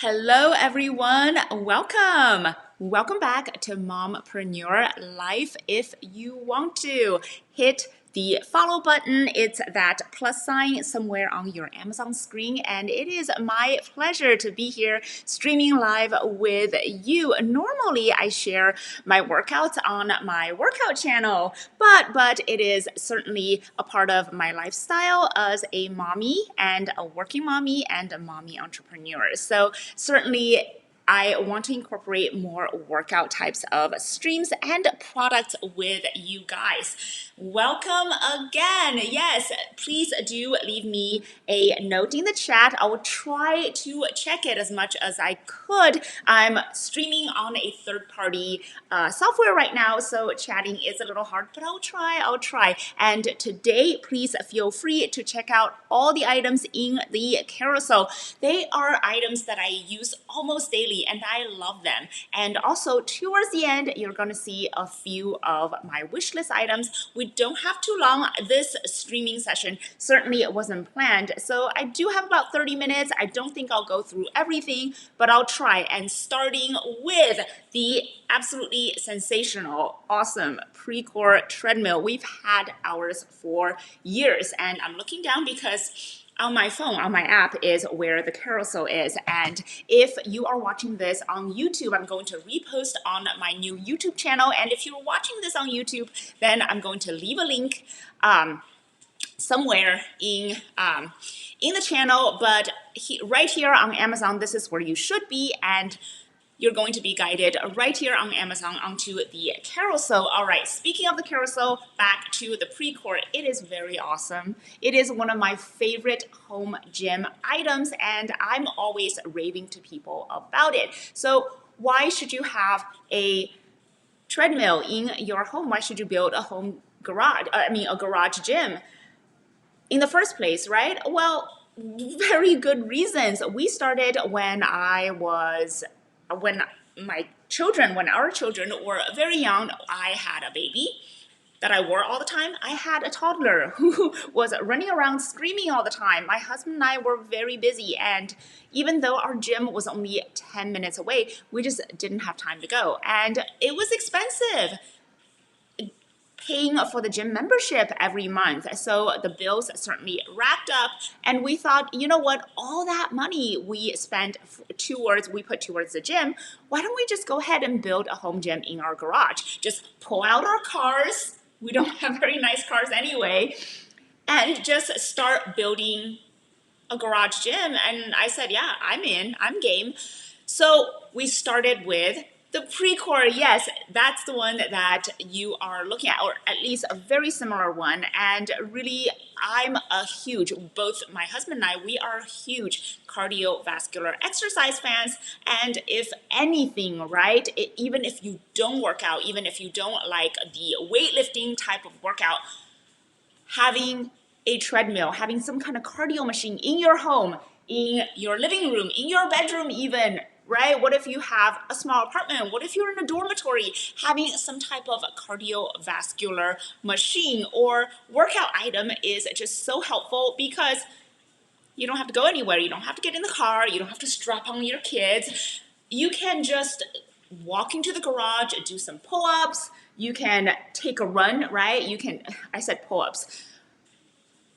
Hello, everyone. Welcome. Welcome back to Mompreneur Life. If you want to hit the follow button, it's that plus sign somewhere on your Amazon screen, and it is my pleasure to be here streaming live with you. Normally, I share my workouts on my workout channel, but it is certainly a part of my lifestyle as a mommy and a working mommy and a mommy entrepreneur. So certainly I want to incorporate more workout types of streams and products with you guys. Welcome again. Yes, please do leave me a note in the chat. I will try to check it as much as I could. I'm streaming on a third-party software right now, so chatting is a little hard, but I'll try. And today, please feel free to check out all the items in the carousel. They are items that I use almost daily, and I love them. And also, towards the end, you're going to see a few of my wish list items. We don't have too long. This streaming session certainly wasn't planned, so I do have about 30 minutes. I don't think I'll go through everything, but I'll try. And starting with the absolutely sensational, awesome Precor treadmill. We've had ours for years, and I'm looking down because on my phone, on my app, is where the carousel is. And if you are watching this on YouTube, I'm going to repost on my new YouTube channel. And if you're watching this on YouTube, then I'm going to leave a link somewhere in the channel. But right here on Amazon, this is where you should be. And you're going to be guided right here on Amazon onto the carousel. All right, speaking of the carousel, back to the Precor. It is very awesome. It is one of my favorite home gym items, and I'm always raving to people about it. So why should you have a treadmill in your home? Why should you build a home garage, a garage gym in the first place, right? Well, very good reasons. We started when our children were very young. I had a baby that I wore all the time. I had a toddler who was running around screaming all the time. My husband and I were very busy, and even though our gym was only 10 minutes away, we just didn't have time to go. And it was expensive paying for the gym membership every month. So the bills certainly racked up, and we thought, you know what, all that money we put towards the gym, why don't we just go ahead and build a home gym in our garage? Just pull out our cars. We don't have very nice cars anyway, and just start building a garage gym. And I said, yeah, I'm in, I'm game. So we started with the Precor. Yes, that's the one that you are looking at, or at least a very similar one. And really, both my husband and I, we are huge cardiovascular exercise fans. And if anything, right, even if you don't work out, even if you don't like the weightlifting type of workout, having a treadmill, having some kind of cardio machine in your home, in your living room, in your bedroom even, right? What if you have a small apartment? What if you're in a dormitory? Having some type of cardiovascular machine or workout item is just so helpful because you don't have to go anywhere. You don't have to get in the car. You don't have to strap on your kids. You can just walk into the garage, do some pull-ups. You can take a run, right? I said pull-ups.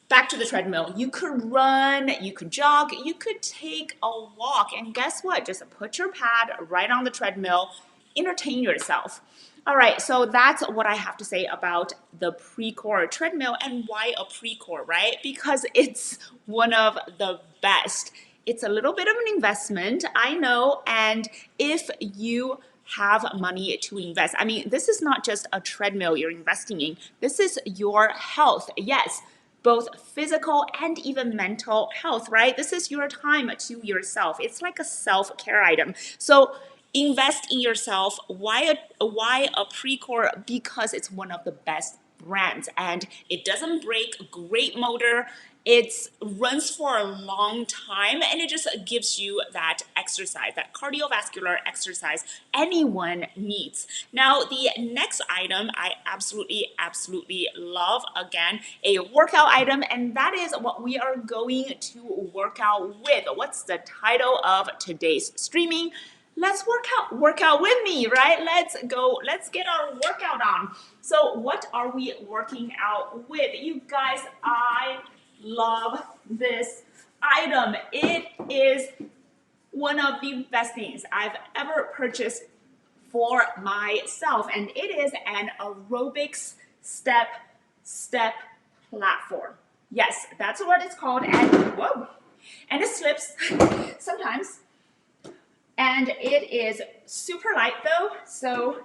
Back to the treadmill. You could run, you could jog, you could take a walk, and guess what? Just put your pad right on the treadmill, entertain yourself. All right, so that's what I have to say about the Precor treadmill. And why a Precor, right? Because it's one of the best. It's a little bit of an investment, I know, and if you have money to invest, I mean, this is not just a treadmill you're investing in. This is your health. Yes, both physical and even mental health, right? This is your time to yourself. It's like a self-care item. So invest in yourself. Why a Precor? Because it's one of the best brands, and it doesn't break. Great motor. It runs for a long time, and it just gives you that exercise, that cardiovascular exercise anyone needs. Now, the next item I absolutely love, again, a workout item, and that is what we are going to work out with. What's the title of today's streaming? Let's work out with me, right? Let's get our workout on. So what are we working out with? You guys, I love this item. It is one of the best things I've ever purchased for myself, and it is an aerobics step platform. Yes, that's what it's called, and whoa, and it slips sometimes. And it is super light though, so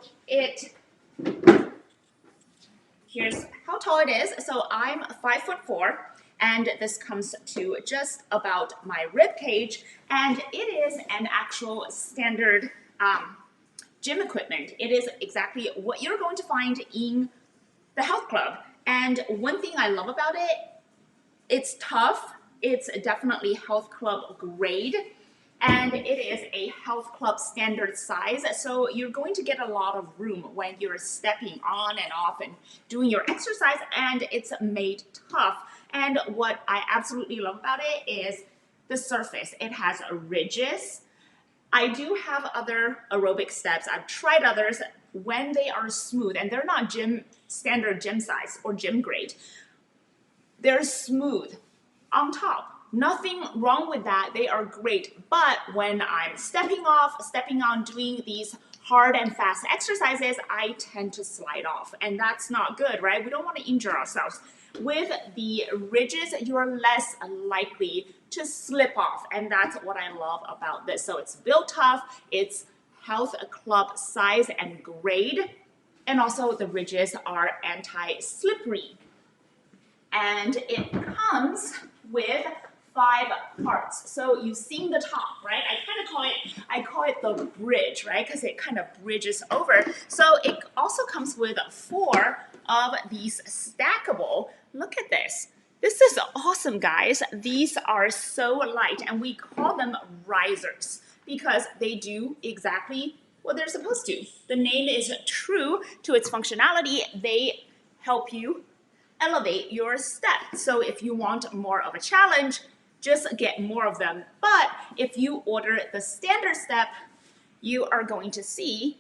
here's how tall it is. So I'm 5'4", and this comes to just about my rib cage, and it is an actual standard gym equipment. It is exactly what you're going to find in the health club. And one thing I love about it, it's tough. It's definitely health club grade. And it is a health club standard size, so you're going to get a lot of room when you're stepping on and off and doing your exercise, and it's made tough. And what I absolutely love about it is the surface. It has ridges. I do have other aerobic steps. I've tried others when they are smooth, and they're not standard gym size or gym grade. They're smooth on top. Nothing wrong with that. They are great. But when I'm stepping on, doing these hard and fast exercises, I tend to slide off. And that's not good, right? We don't want to injure ourselves. With the ridges, you're less likely to slip off. And that's what I love about this. So it's built tough. It's health club size and grade. And also the ridges are anti-slippery. And it comes with 5 parts. So you've seen the top, right? I call it the bridge, right? Because it kind of bridges over. So it also comes with 4 of these stackable. Look at this. This is awesome, guys. These are so light, and we call them risers because they do exactly what they're supposed to. The name is true to its functionality. They help you elevate your step. So if you want more of a challenge, just get more of them. But if you order the standard step, you are going to see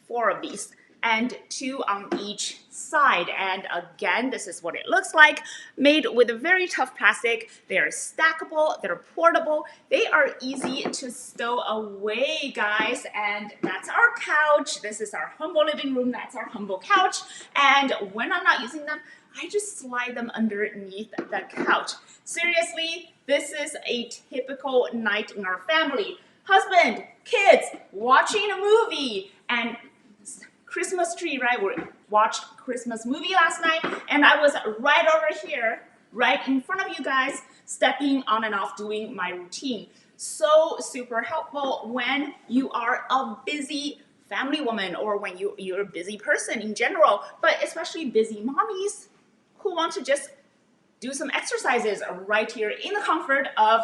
4 of these and 2 on each side. And again, this is what it looks like, made with a very tough plastic. They're stackable, they're portable, they are easy to stow away, guys. And that's our couch. This is our humble living room. That's our humble couch. And when I'm not using them, I just slide them underneath the couch. Seriously, this is a typical night in our family. Husband, kids, watching a movie, and Christmas tree, right? We watched Christmas movie last night, and I was right over here, right in front of you guys, stepping on and off, doing my routine. So super helpful when you are a busy family woman, or when you're a busy person in general, but especially busy mommies who want to just do some exercises right here in the comfort of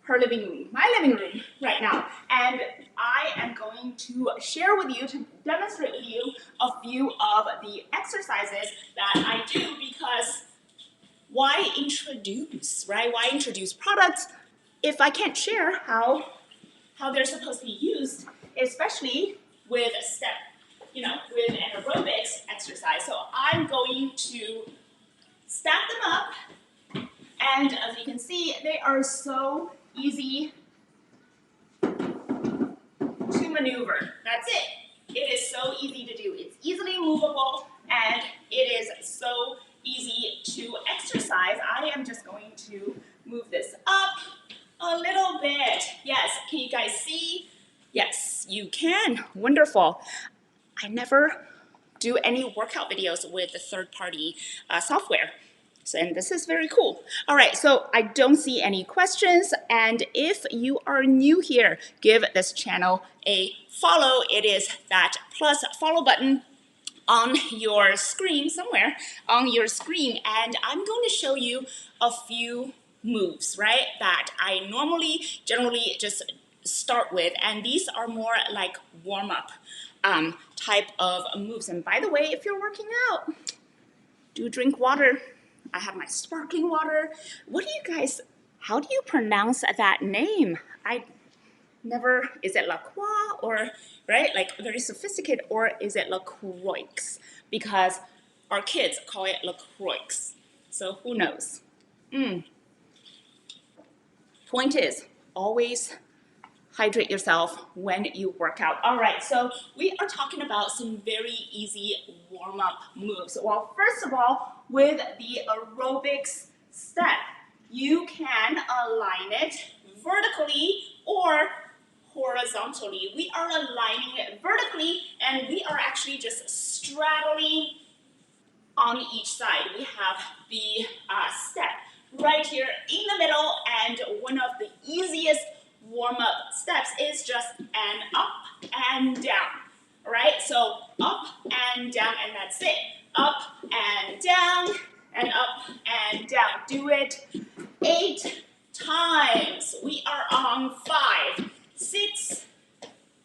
her living room, my living room right now. And I am going to share with you, to demonstrate with you, a few of the exercises that I do, because why introduce, right? Why introduce products if I can't share how they're supposed to be used, especially with a step, with an aerobics exercise. So I'm going to stack them up, and as you can see, they are so easy to maneuver. That's it. It is so easy to do. It's easily movable, and it is so easy to exercise. I am just going to move this up a little bit. Yes, can you guys see? Yes, you can. Wonderful. I never do any workout videos with the third-party software. And this is very cool. All right, so I don't see any questions. And if you are new here, give this channel a follow. It is that plus follow button on your screen somewhere on your screen, and I'm going to show you a few moves, right, that I generally just start with, and these are more like warm-up type of moves. And by the way, if you're working out, do drink water. I have my sparkling water. How do you pronounce that name? Is it La Croix, or, right, like very sophisticated, or is it La Croix? Because our kids call it La Croix. So who knows? Point is, always hydrate yourself when you work out. All right, so we are talking about some very easy warm-up moves. Well, first of all, with the aerobics step, you can align it vertically or horizontally. We are aligning it vertically, and we are actually just straddling on each side. We have the step right here in the middle, and one of the easiest warm-up steps is just an up and down. All right, so up and down, and that's it. Up and down, and up and down. Do it 8 times. We are on 5, 6,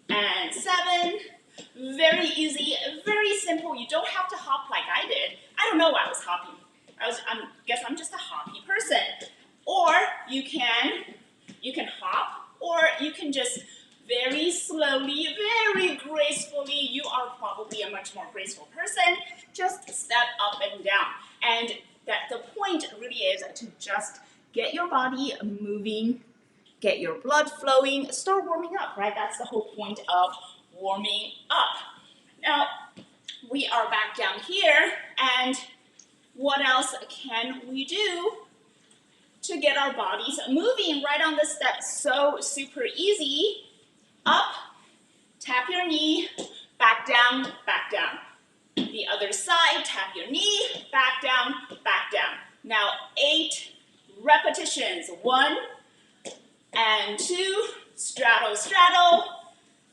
and 7. Very easy, very simple. You don't have to hop like I did. I don't know why I was hopping. I guess I'm just a hoppy person. Or you can hop, or you can just very slowly, very gracefully. You are probably a much more graceful person. Just step up and down. And that the point really is to just get your body moving, get your blood flowing, start warming up, right? That's the whole point of warming up. Now, we are back down here, and what else can we do to get our bodies moving right on the steps? So super easy. Up, tap your knee, back down, back down. The other side, tap your knee, back down, back down. Now 8 repetitions. 1 and 2, straddle, straddle.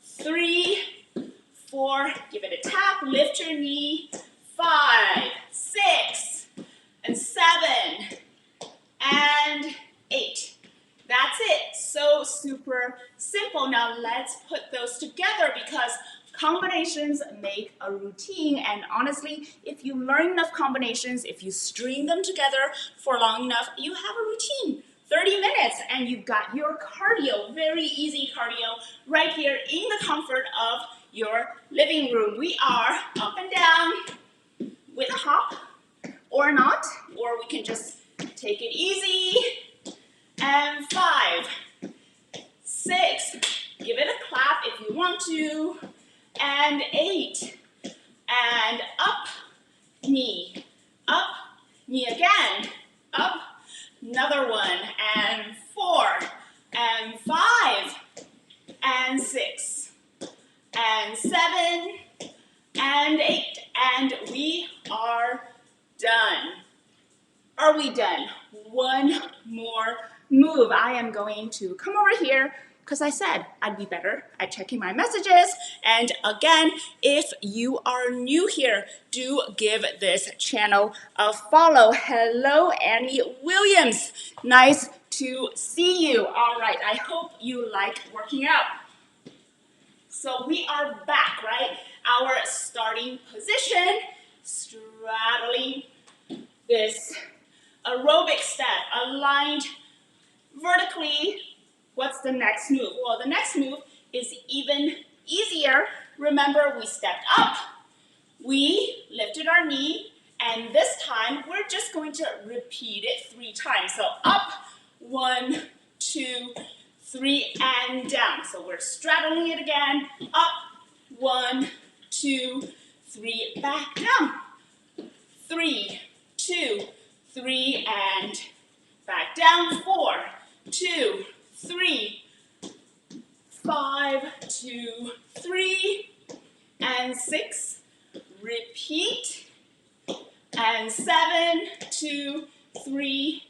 3, 4, give it a tap, lift your knee. 5, 6, and 7, and 8. That's it. So super simple. Now let's put those together, because combinations make a routine, and honestly, if you learn enough combinations, if you string them together for long enough, you have a routine. 30 minutes, and you've got your cardio, very easy cardio, right here in the comfort of your living room. We are up and down with a hop, or not, or we can just take it easy. And 5, 6, give it a clap if you want to, and 8, and up, knee again, up, another one, and 4, and 5, and 6, and 7, and 8, and we are done. Are we done? One more move. I am going to come over here, because I said I'd be better at checking my messages. And again, if you are new here, do give this channel a follow. Hello, Annie Williams. Nice to see you. All right, I hope you like working out. So we are back, right? Our starting position, straddling this aerobic step, aligned vertically. What's the next move? Well, the next move is even easier. Remember, we stepped up, we lifted our knee, and this time we're just going to repeat it 3 times. So up, 1, 2, 3, and down. So we're straddling it again. Up, 1, 2, 3, back down. 3, 2, 3, and back down. 4, 2, 3, 5, 2, 3, and 6. Repeat. And 7, 2, 3,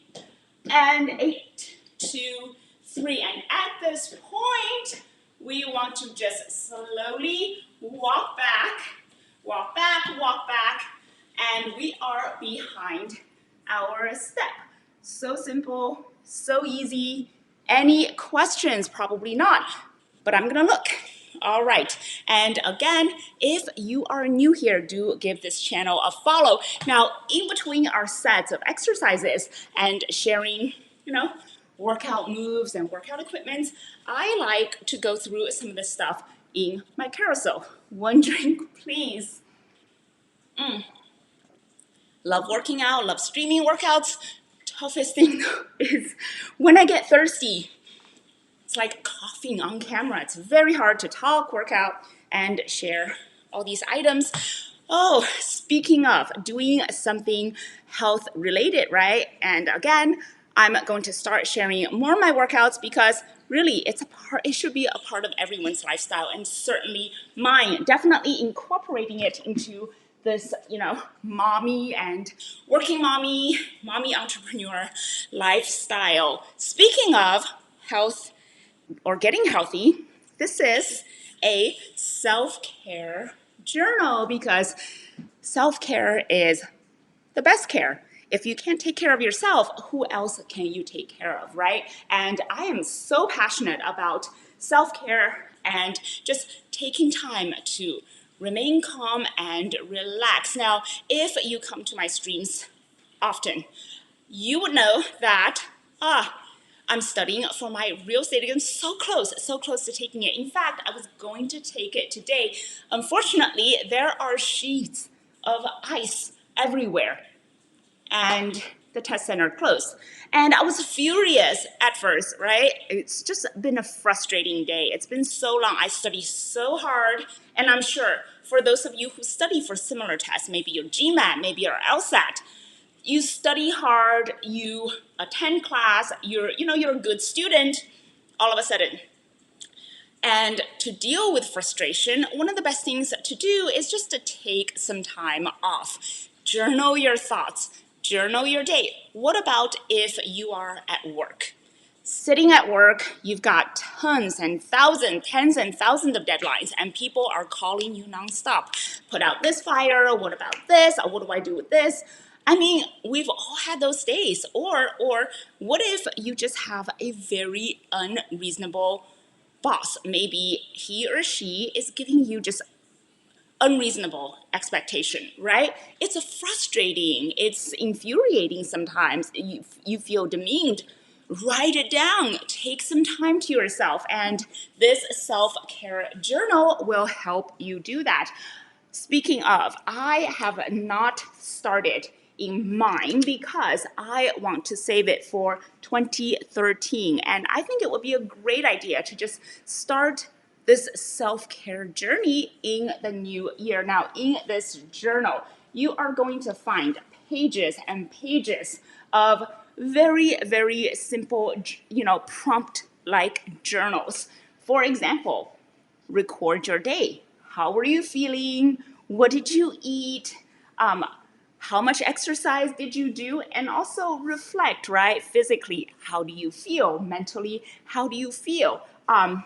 and 8, 2, 3. And at this point, we want to just slowly walk back, and we are behind our step. So simple, so easy. Any questions? Probably not, but I'm gonna look. All right, and again, if you are new here, do give this channel a follow. Now, in between our sets of exercises and sharing, workout moves and workout equipment, I like to go through some of the stuff in my carousel. One drink, please. Love working out, love streaming workouts. Toughest thing is when I get thirsty. It's like coughing on camera. It's very hard to talk, work out, and share all these items. Oh, speaking of doing something health related, right? And again, I'm going to start sharing more of my workouts because really it should be a part of everyone's lifestyle, and certainly mine. Definitely incorporating it into this, mommy and working mommy entrepreneur lifestyle. Speaking of health or getting healthy, this is a self-care journal because self-care is the best care. If you can't take care of yourself, who else can you take care of, right? And I am so passionate about self-care and just taking time to remain calm and relax. Now, if you come to my streams often, you would know that, I'm studying for my real estate again, so close to taking it. In fact, I was going to take it today. Unfortunately, there are sheets of ice everywhere, and the test center closed. And I was furious at first, right? It's just been a frustrating day. It's been so long. I studied so hard, and I'm sure for those of you who study for similar tests, maybe your GMAT, maybe your LSAT, you study hard, you attend class, you're a good student, all of a sudden. And to deal with frustration, one of the best things to do is just to take some time off. Journal your thoughts, journal your day. What about if you are at work? Sitting at work, you've got tons and thousands, tens and thousands of deadlines, and people are calling you nonstop. Put out this fire, what about this, or what do I do with this? I mean, we've all had those days. Or what if you just have a very unreasonable boss? Maybe he or she is giving you just unreasonable expectation, right? It's frustrating, it's infuriating sometimes. You feel demeaned. Write it down, take some time to yourself, and this self-care journal will help you do that. Speaking of, I have not started in mine because I want to save it for 2013, and I think it would be a great idea to just start this self-care journey in the new year. Now, in this journal, you are going to find pages and pages of very, very simple, prompt-like journals. For example, record your day. How were you feeling? What did you eat? How much exercise did you do? And also reflect, right? Physically, how do you feel? Mentally, how do you feel? How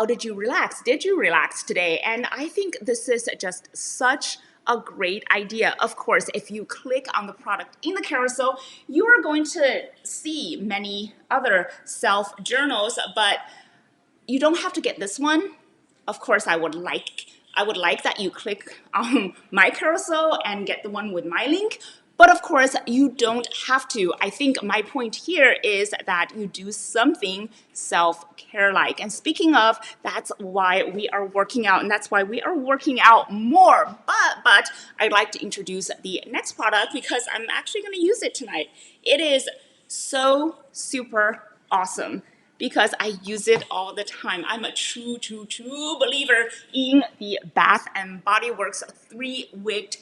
did you relax? Did you relax today? And I think this is just such a great idea. Of course, if you click on the product in the carousel, you are going to see many other self-journals, but you don't have to get this one. Of course, I would like that you click on my carousel and get the one with my link. But of course, you don't have to. I think my point here is that you do something self-care-like. And speaking of, that's why we are working out, and that's why we are working out more. But I'd like to introduce the next product because I'm actually going to use it tonight. It is so super awesome because I use it all the time. I'm a true believer in the Bath and Body Works 3-wick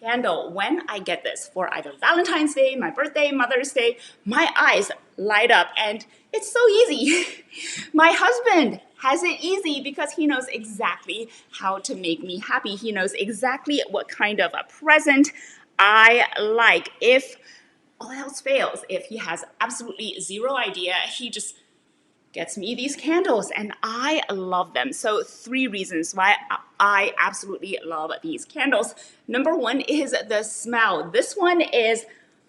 candle. When I get this for either Valentine's Day, my birthday, Mother's Day, my eyes light up, and it's so easy. My husband has it easy because he knows exactly how to make me happy. He knows exactly what kind of a present I like. If all else fails, if he has absolutely zero idea, he just gets me these candles, and I love them. So 3 reasons why I absolutely love these candles. Number 1 is the smell. This one is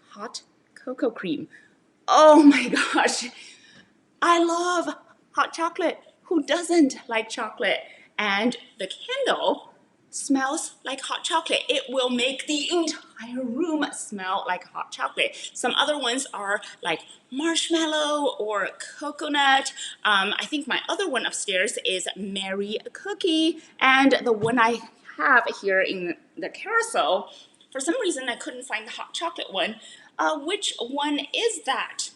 hot cocoa cream. Oh my gosh, I love hot chocolate. Who doesn't like chocolate? And the candle smells like hot chocolate. It will make the entire room smell like hot chocolate. Some other ones are like marshmallow or coconut. I think my other one upstairs is Mary Cookie. And the one I have here in the carousel, for some reason I couldn't find the hot chocolate one. Which one is that?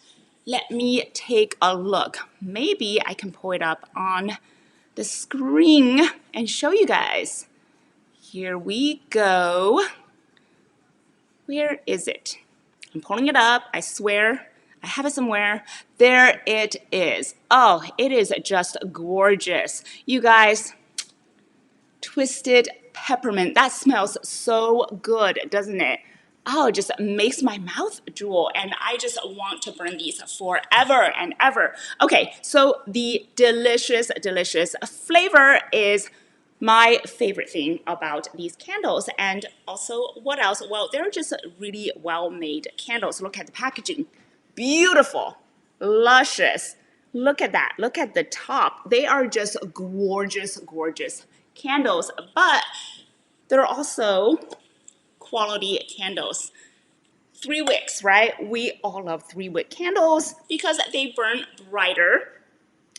Let me take a look. Maybe I can pull it up on the screen and show you guys. Here we go. Where is it? I'm pulling it up. I swear I have it somewhere. There it is. Oh, it is just gorgeous. You guys, twisted peppermint. That smells so good, doesn't it? Oh, it just makes my mouth drool, and I just want to burn these forever and ever. Okay, so the delicious, delicious flavor is my favorite thing about these candles. And also, what else? Well, they're just really well-made candles. Look at the packaging. Beautiful, luscious. Look at that. Look at the top. They are just gorgeous, gorgeous candles, but they're also quality candles. 3 wicks, right? We all love 3-wick candles because they burn brighter.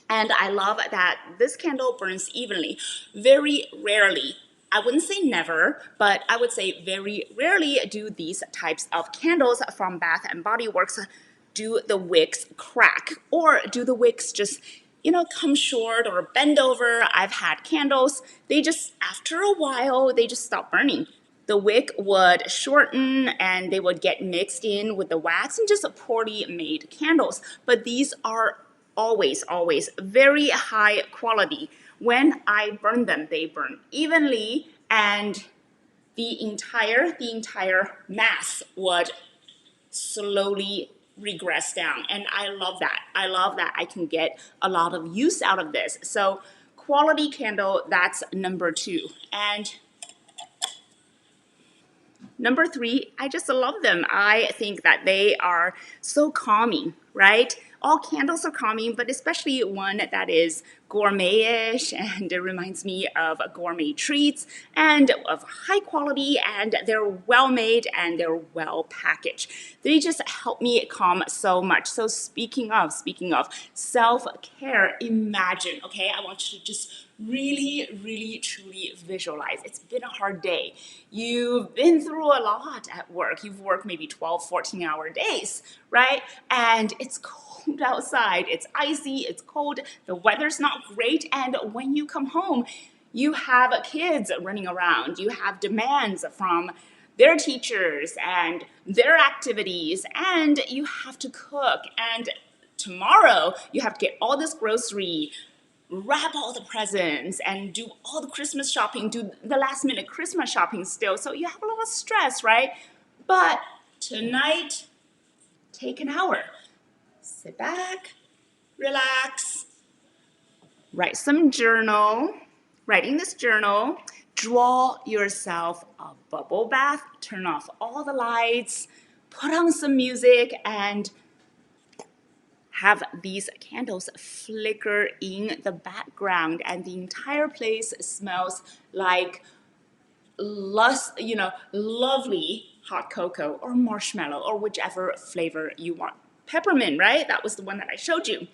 And I love that this candle burns evenly. Very rarely, I wouldn't say never, but I would say very rarely do these types of candles from Bath and Body Works do the wicks crack, or do the wicks just, come short or bend over. I've had candles, they just, after a while, they just stop burning. The wick would shorten and they would get mixed in with the wax, and just poorly made candles. But these are always, always very high quality. When I burn them, they burn evenly, and the entire mass would slowly regress down. And I love that. I love that I can get a lot of use out of this. So quality candle, that's number 2. And number 3, I just love them. I think that they are so calming, right? All candles are calming, but especially one that is gourmet-ish, and it reminds me of gourmet treats and of high quality, and they're well made and they're well packaged. They just help me calm so much. So speaking of self-care, imagine, okay, I want you to just really, really, truly visualize. It's been a hard day. You've been through a lot at work. You've worked maybe 12, 14-hour days, right? And it's cold outside. It's icy, it's cold, the weather's not great, and when you come home, you have kids running around. You have demands from their teachers and their activities, and you have to cook. And tomorrow, you have to get all this grocery, wrap all the presents, and do all the Christmas shopping, do the last minute Christmas shopping still. So you have a lot of stress, right? But tonight, take an hour. Sit back, relax, write some journal. Writing this journal, draw yourself a bubble bath, turn off all the lights, put on some music, and have these candles flicker in the background, and the entire place smells like lovely hot cocoa or marshmallow or whichever flavor you want. Peppermint, right? That was the one that I showed you.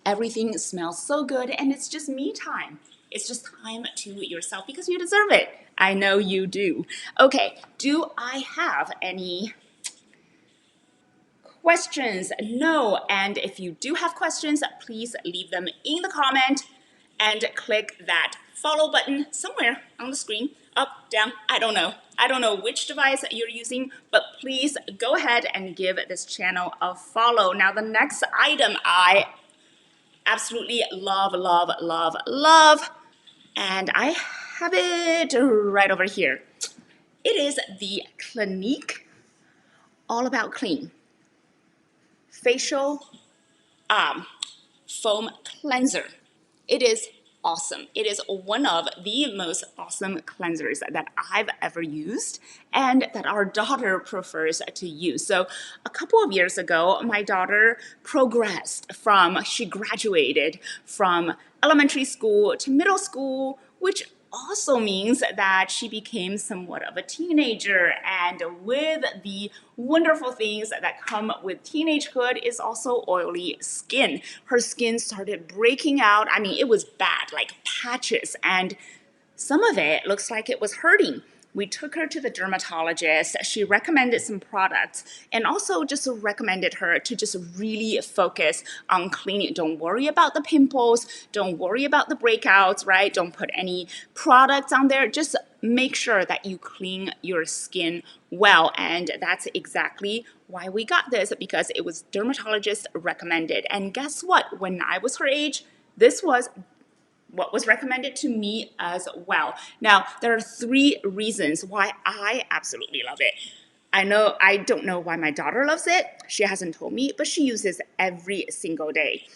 Everything smells so good, and it's just me time. It's just time to yourself because you deserve it. I know you do. Okay, do I have any questions? No. And if you do have questions, please leave them in the comment and click that follow button somewhere on the screen, up, down, I don't know. I don't know which device you're using, but please go ahead and give this channel a follow. Now, the next item I absolutely love, love, love, love, and I have it right over here. It is the Clinique All About Clean facial foam cleanser. It is awesome. It is one of the most awesome cleansers that I've ever used and that our daughter prefers to use. So a couple of years ago, my daughter she graduated from elementary school to middle school, which also means that she became somewhat of a teenager, and with the wonderful things that come with teenagehood is also oily skin. Her skin started breaking out. I mean, it was bad, like patches, and some of it looks like it was hurting. We took her to the dermatologist. She recommended some products and also just recommended her to just really focus on cleaning. Don't worry about the pimples. Don't worry about the breakouts, right? Don't put any products on there. Just make sure that you clean your skin well. And that's exactly why we got this, because it was dermatologist recommended. And guess what? When I was her age, this was what was recommended to me as well. Now, there are 3 reasons why I absolutely love it. I don't know why my daughter loves it. She hasn't told me, but she uses every single day.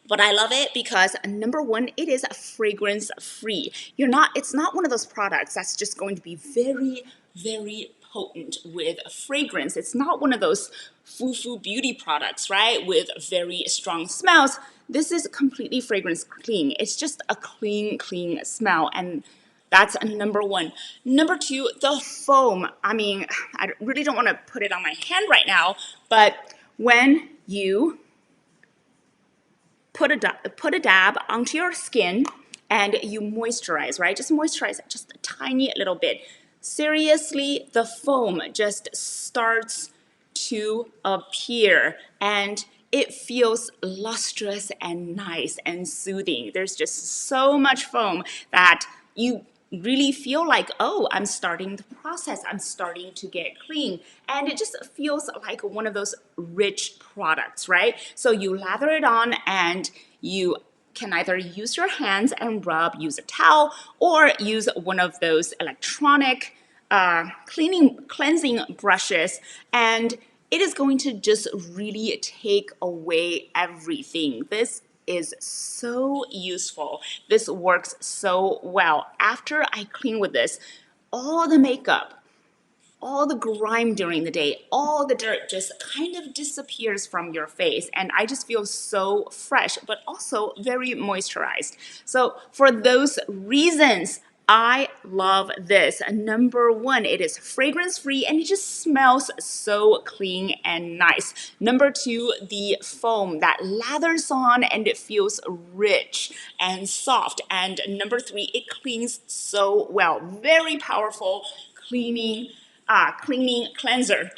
But I love it because number 1, it is fragrance free. It's not one of those products that's just going to be very, very potent with fragrance. It's not one of those foo-foo beauty products, right? With very strong smells. This is completely fragrance clean. It's just a clean smell. And that's number 1. Number 2, the foam. I mean, I really don't want to put it on my hand right now, but when you put a dab onto your skin and you moisturize, right? Just moisturize it just a tiny little bit. Seriously, the foam just starts to appear and it feels lustrous and nice and soothing. There's just so much foam that you really feel like, oh, I'm starting the process. I'm starting to get clean. And it just feels like one of those rich products, right? So you lather it on and you can either use your hands and rub, use a towel, or use one of those electronic cleansing brushes, and it is going to just really take away everything. This is so useful. This works so well. After I clean with this, all the makeup, all the grime during the day, all the dirt just kind of disappears from your face. And I just feel so fresh, but also very moisturized. So for those reasons, I love this. Number 1, it is fragrance free and it just smells so clean and nice. Number 2, the foam that lathers on and it feels rich and soft. And number 3, it cleans so well. Very powerful cleaning cleanser,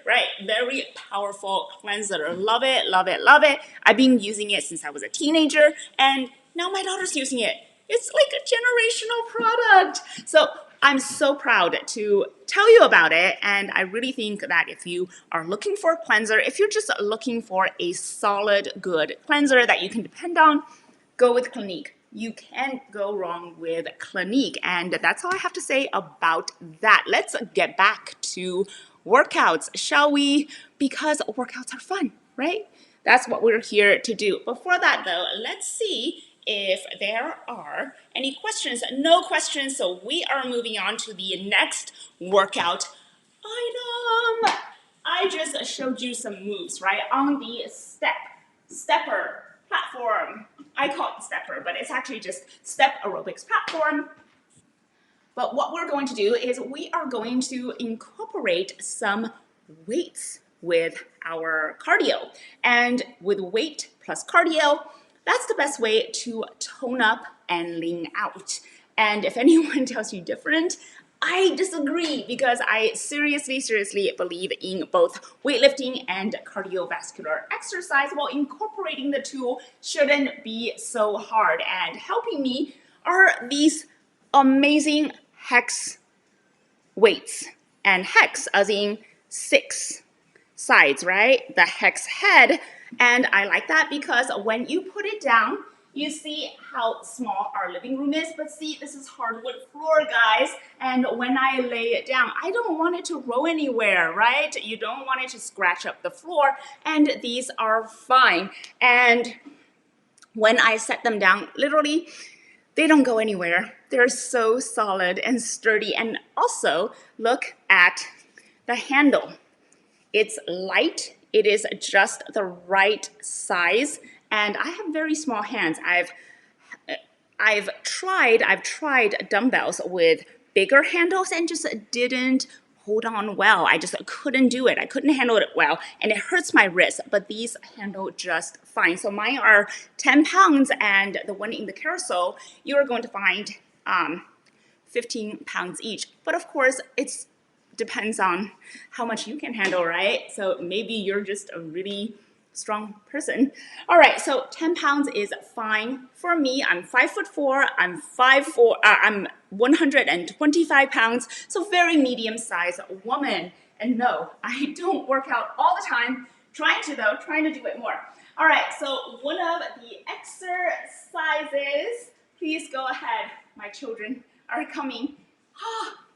right? Very powerful cleanser. Love it, love it, love it. I've been using it since I was a teenager, and now my daughter's using it. It's like a generational product. So I'm so proud to tell you about it, and I really think that if you are looking for a cleanser, if you're just looking for a solid, good cleanser that you can depend on, go with Clinique. You can't go wrong with Clinique. And that's all I have to say about that. Let's get back to workouts, shall we? Because workouts are fun, right? That's what we're here to do. Before that, though, let's see if there are any questions. No questions, so we are moving on to the next workout item. I just showed you some moves, right, on the stepper platform. I call it stepper, but it's actually just step aerobics platform. But what we're going to do is we are going to incorporate some weights with our cardio. And with weight plus cardio, that's the best way to tone up and lean out. And if anyone tells you different, I disagree, because I seriously believe in both weightlifting and cardiovascular exercise. While incorporating the two shouldn't be so hard. And helping me are these amazing hex weights. And hex as in 6 sides, right? The hex head. And I like that because when you put it down, you see how small our living room is, but see, this is hardwood floor, guys, and when I lay it down, I don't want it to roll anywhere, right? You don't want it to scratch up the floor, and these are fine. And when I set them down, literally, they don't go anywhere. They're so solid and sturdy. And also, look at the handle. It's light. It is just the right size. And I have very small hands. I've tried dumbbells with bigger handles and just didn't hold on well. I just couldn't do it. I couldn't handle it well, and it hurts my wrist, but these handle just fine. So mine are 10 pounds, and the one in the carousel, you're going to find 15 pounds each. But of course, it depends on how much you can handle, right? So maybe you're just a really strong person. All right, so 10 pounds is fine for me. I'm 5'4". I'm 125 pounds, so very medium-sized woman. And no, I don't work out all the time. Trying to do it more. All right, so one of the exercises, please go ahead. My children are coming.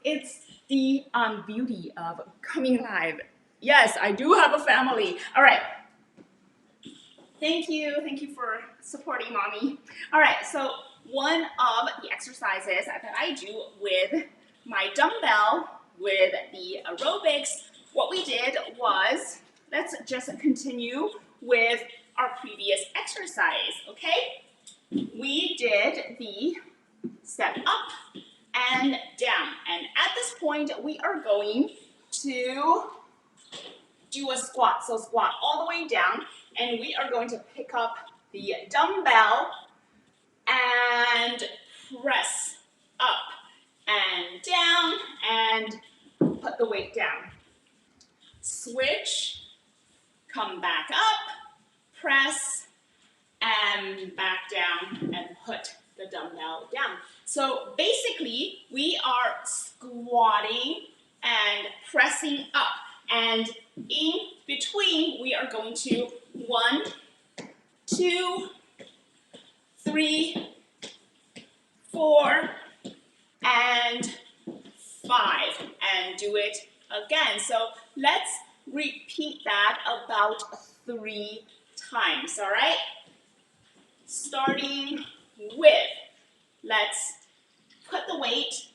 It's the beauty of coming live. Yes, I do have a family. All right. Thank you for supporting mommy. All right, so one of the exercises that I do with my dumbbell, with the aerobics, what we did was, let's just continue with our previous exercise, okay? We did the step up and down, and at this point, we are going to do a squat. So squat all the way down, and we are going to pick up the dumbbell and press up and down and put the weight down. Switch, come back up, press, and back down and put the dumbbell down. So basically, we are squatting and pressing up. And in between, we are going to 1, 2, 3, 4, and 5. And do it again. So let's repeat that about 3 times, all right? Starting with, let's put the weight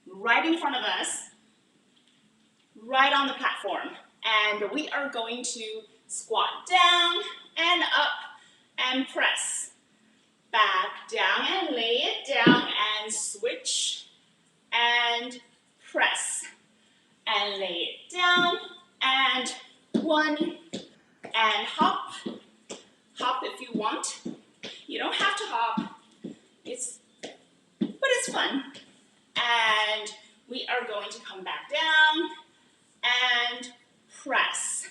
right in front of us, right on the platform. And we are going to squat down and up and press. Back down and lay it down and switch and press. And lay it down and 1 and hop. Hop if you want. You don't have to hop. But it's fun. And we are going to come back down and press.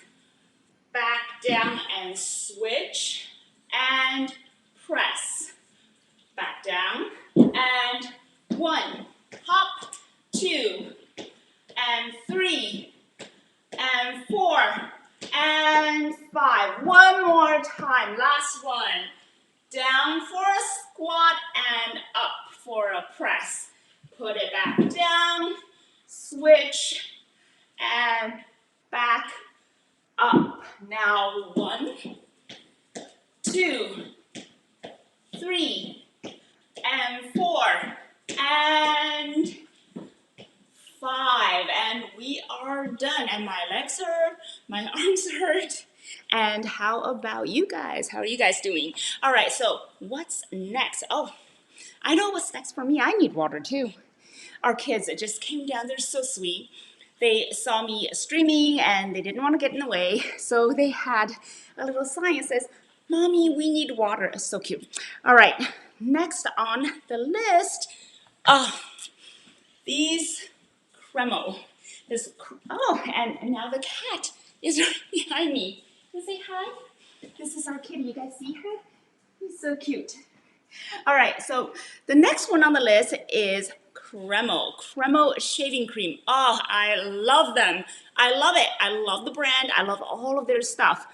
Back down and switch and press. Back down and 1, hop, 2, and 3, and 4, and 5. One more time, last one. Down for a squat and up for a press. Put it back down, switch, and back up. Now 1, 2, 3, and 4, and 5. And we are done. And my legs hurt, my arms hurt. And how about you guys? How are you guys doing? All right, so what's next? Oh, I know what's next for me. I need water too. Our kids just came down. They're so sweet. They saw me streaming and they didn't want to get in the way. So they had a little sign that says, "Mommy, we need water." It's so cute. All right, next on the list, these Cremo. And now the cat is right behind me. Can you say hi? This is our kitty. You guys see her? She's so cute. All right, so the next one on the list is Cremo shaving cream. Oh, I love them. I love it. I love the brand. I love all of their stuff,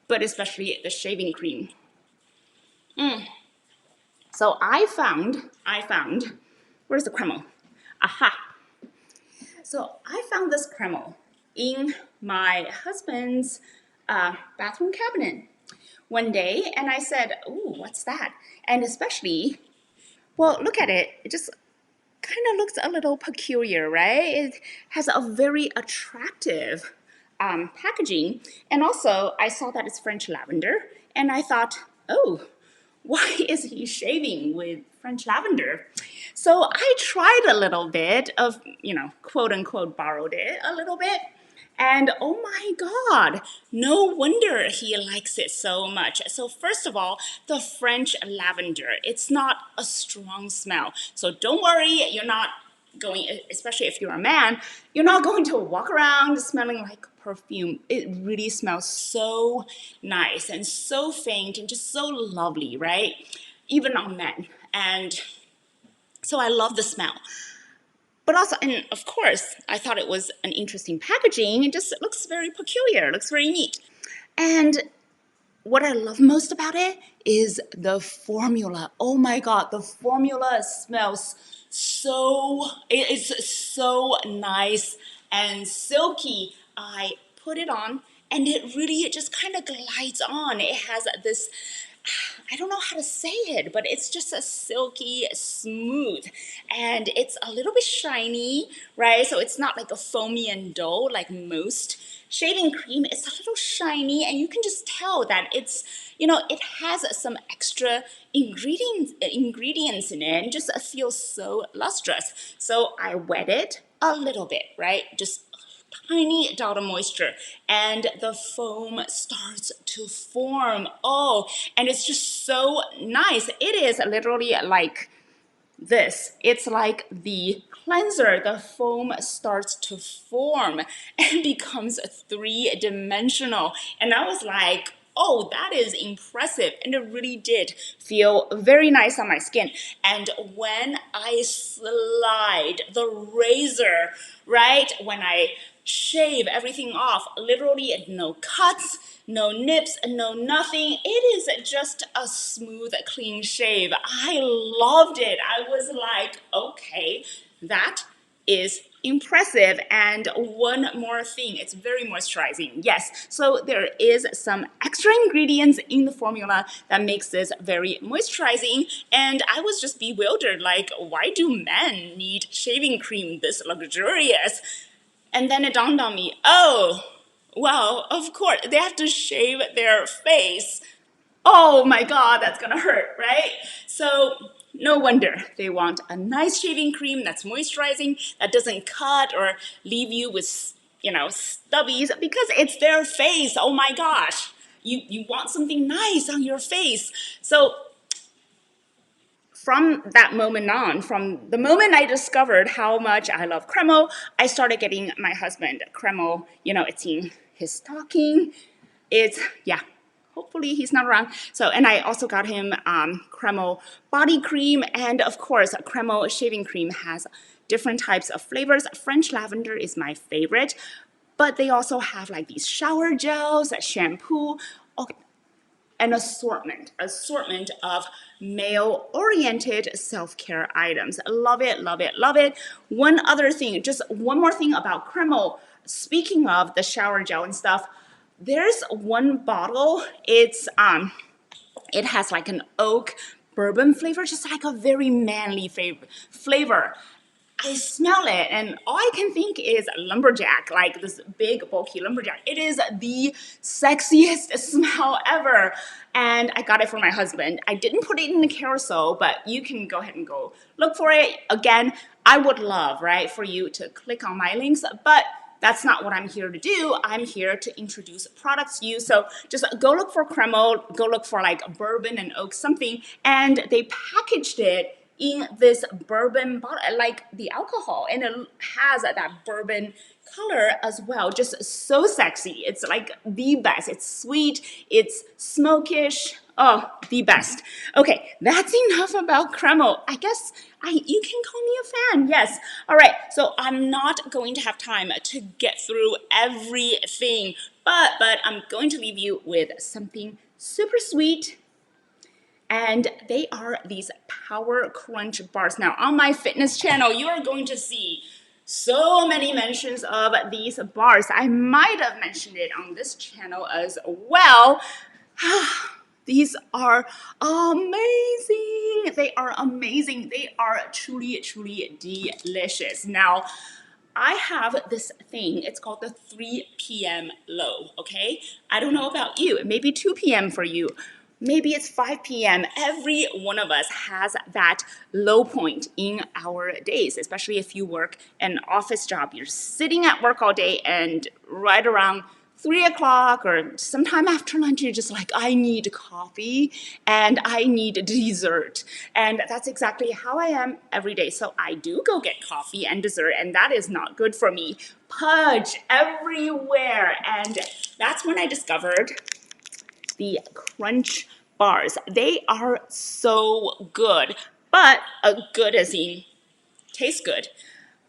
but especially the shaving cream. So I found, where's the Cremo? Aha. So I found this Cremo in my husband's bathroom cabinet. one day, and I said, "Ooh, what's that?" And especially, well, look at it. It just kind of looks a little peculiar, right? It has a very attractive packaging. And also, I saw that it's French lavender, and I thought, oh, why is he shaving with French lavender? So I tried a little bit of, quote unquote, borrowed it a little bit. And oh my God, no wonder he likes it so much. So first of all, the French lavender, it's not a strong smell. So don't worry, you're not going, especially if you're a man, you're not going to walk around smelling like perfume. It really smells so nice and so faint and just so lovely, right? Even on men. And so I love the smell. But also, and of course, I thought it was an interesting packaging. It just looks very peculiar, looks very neat. And what I love most about it is the formula. Oh my God, the formula smells it's so nice and silky. I put it on and it just kind of glides on. It has this, I don't know how to say it, but it's just a silky smooth, and it's a little bit shiny, right? So it's not like a foamy and dull like most shaving cream. It's a little shiny, and you can just tell that it's, it has some extra ingredients in it, and just feels so lustrous. So I wet it a little bit, right? Just tiny dot of moisture, and the foam starts to form. Oh, and it's just so nice. It is literally like this. It's like the cleanser. The foam starts to form and becomes three-dimensional. And I was like, oh, that is impressive. And it really did feel very nice on my skin. And when I slide the razor, right, when I shave everything off, literally no cuts, no nips, no nothing. It is just a smooth, clean shave. I loved it. I was like, okay, that is impressive. And one more thing, it's very moisturizing. Yes, so there is some extra ingredients in the formula that makes this very moisturizing. And I was just bewildered, like, why do men need shaving cream this luxurious? And then it dawned on me, oh, well, of course, they have to shave their face. Oh my God, that's gonna hurt, right? So no wonder they want a nice shaving cream that's moisturizing, that doesn't cut or leave you with, stubbies, because it's their face. Oh my gosh, you want something nice on your face. So from that moment on, from the moment I discovered how much I love Cremo, I started getting my husband Cremo. It's in his stocking. Yeah, hopefully he's not around. So, and I also got him Cremo body cream. And of course, Cremo shaving cream has different types of flavors. French lavender is my favorite. But they also have like these shower gels, shampoo, an assortment of male-oriented self-care items. Love it, love it, love it. One other thing, just one more thing about Cremo. Speaking of the shower gel and stuff, there's one bottle. It has like an oak bourbon flavor, just like a very manly flavor. I smell it, and all I can think is lumberjack, like this big, bulky lumberjack. It is the sexiest smell ever, and I got it for my husband. I didn't put it in the carousel, but you can go ahead and go look for it. Again, I would love, right, for you to click on my links, but that's not what I'm here to do. I'm here to introduce products to you. So just go look for Cremo, go look for like bourbon and oak something, and they packaged it in this bourbon bottle, like the alcohol, and it has that bourbon color as well. Just so sexy. It's like the best. It's sweet, it's smokish. Oh, the best. Okay, that's enough about Cremo. I guess you can call me a fan. Yes. All right. So I'm not going to have time to get through everything, but I'm going to leave you with something super sweet. And they are these Power Crunch bars. Now, on my fitness channel, you are going to see so many mentions of these bars. I might have mentioned it on this channel as well. These are amazing. They are amazing. They are truly, truly delicious. Now, I have this thing. It's called the 3 p.m. low, okay? I don't know about you. It may be 2 p.m. for you. Maybe it's 5 p.m. Every one of us has that low point in our days, especially if you work an office job. You're sitting at work all day, and right around 3 o'clock or sometime after lunch, you're just like, I need coffee and I need dessert. And that's exactly how I am every day. So I do go get coffee and dessert, and that is not good for me. Pudge everywhere. And that's when I discovered the Crunch bars. They are so good, but good as in taste good.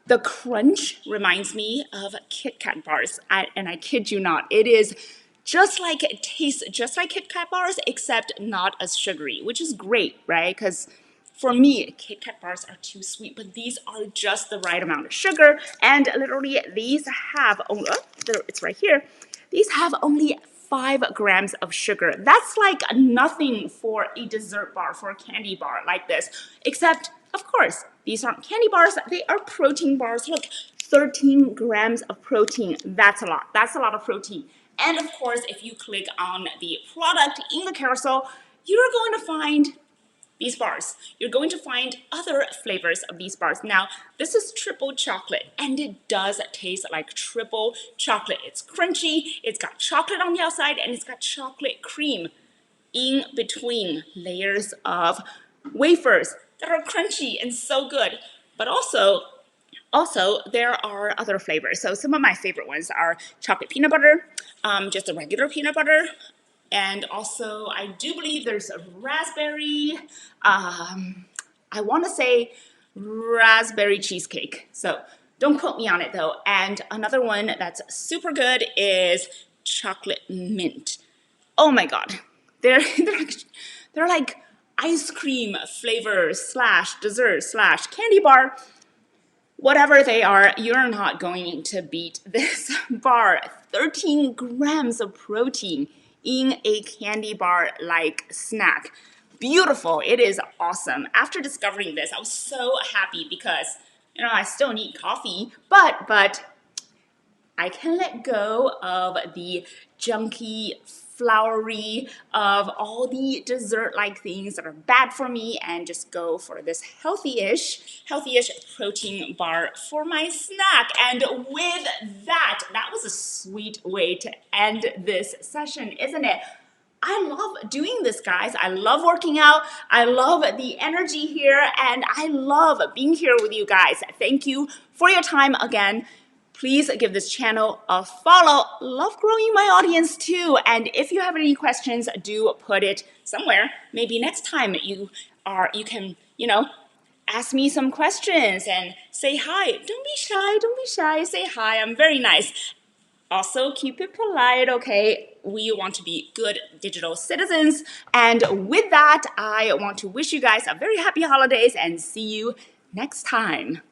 The crunch reminds me of Kit Kat bars, and I kid you not, it is just like, it tastes just like Kit Kat bars, except not as sugary, which is great, right? Because for me, Kit Kat bars are too sweet, but these are just the right amount of sugar, and literally these have, it's right here, these have only 5 grams of sugar. That's like nothing for a dessert bar, for a candy bar like this, except, of course, these aren't candy bars, they are protein bars. Look, 13 grams of protein. That's a lot. That's a lot of protein. And of course, if you click on the product in the carousel, you're going to find these bars. You're going to find other flavors of these bars. Now, this is triple chocolate, and it does taste like triple chocolate. It's crunchy, it's got chocolate on the outside, and it's got chocolate cream in between layers of wafers that are crunchy and so good. But also there are other flavors. So some of my favorite ones are chocolate peanut butter, just a regular peanut butter, and also I do believe there's a raspberry, I want to say raspberry cheesecake. So don't quote me on it though. And another one that's super good is chocolate mint. Oh my God, they're like ice cream flavor slash dessert slash candy bar. Whatever they are, you're not going to beat this bar. 13 grams of protein in a candy bar like snack. Beautiful. It is awesome. After discovering this, I was so happy because, I still need coffee, but I can let go of the junky, floury, of all the dessert-like things that are bad for me and just go for this healthy-ish protein bar for my snack. And with that was a sweet way to end this session, isn't it? I love doing this, guys. I love working out. I love the energy here, and I love being here with you guys. Thank you for your time again. Please give this channel a follow. Love growing my audience too. And if you have any questions, do put it somewhere. Maybe next time you can, ask me some questions and say hi. Don't be shy. Say hi. I'm very nice. Also, keep it polite, okay? We want to be good digital citizens. And with that, I want to wish you guys a very happy holidays and see you next time.